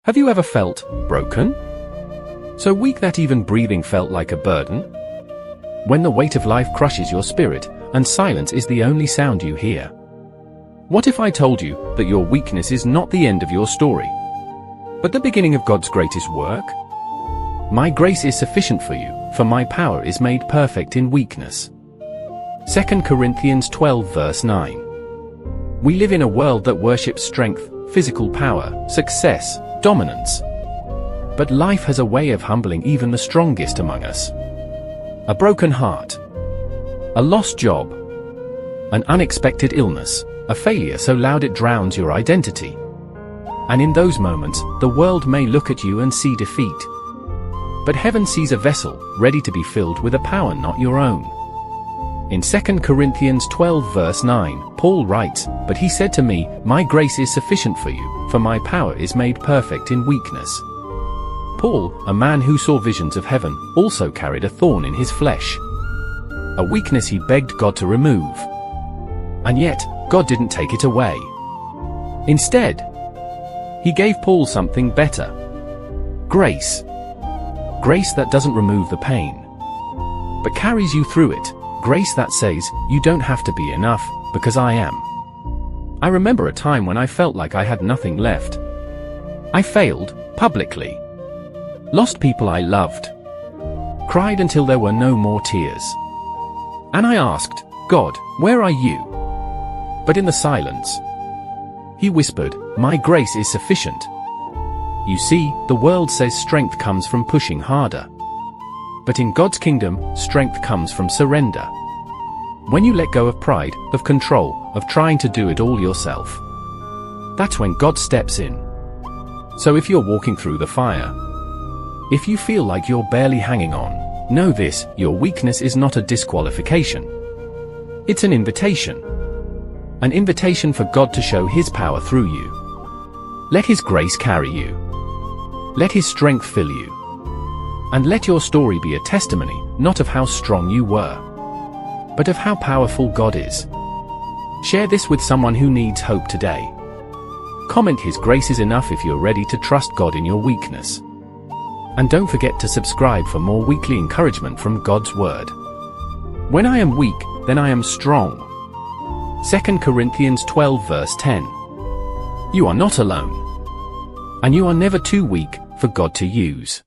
Have you ever felt broken? So weak that even breathing felt like a burden? When the weight of life crushes your spirit, and silence is the only sound you hear. What if I told you that your weakness is not the end of your story, but the beginning of God's greatest work? My grace is sufficient for you, for my power is made perfect in weakness. 2 Corinthians 12 verse 9. We live in a world that worships strength, physical power, success, dominance. But life has a way of humbling even the strongest among us. A broken heart, a lost job, an unexpected illness, a failure so loud it drowns your identity. And in those moments, the world may look at you and see defeat. But heaven sees a vessel, ready to be filled with a power not your own. In 2 Corinthians 12 verse 9, Paul writes, "But he said to me, my grace is sufficient for you, for my power is made perfect in weakness." Paul, a man who saw visions of heaven, also carried a thorn in his flesh. A weakness he begged God to remove. And yet, God didn't take it away. Instead, he gave Paul something better. Grace. Grace that doesn't remove the pain, but carries you through it. Grace that says, you don't have to be enough, because I am. I remember a time when I felt like I had nothing left. I failed, publicly. Lost people I loved. Cried until there were no more tears. And I asked, God, where are you? But in the silence, he whispered, my grace is sufficient. You see, the world says strength comes from pushing harder. But in God's kingdom, strength comes from surrender. When you let go of pride, of control, of trying to do it all yourself, that's when God steps in. So if you're walking through the fire, if you feel like you're barely hanging on, know this, your weakness is not a disqualification. It's an invitation. An invitation for God to show His power through you. Let His grace carry you. Let His strength fill you. And let your story be a testimony, not of how strong you were, but of how powerful God is. Share this with someone who needs hope today. Comment His grace is enough if you're ready to trust God in your weakness. And don't forget to subscribe for more weekly encouragement from God's Word. When I am weak, then I am strong. 2 Corinthians 12 verse 10. You are not alone. And you are never too weak for God to use.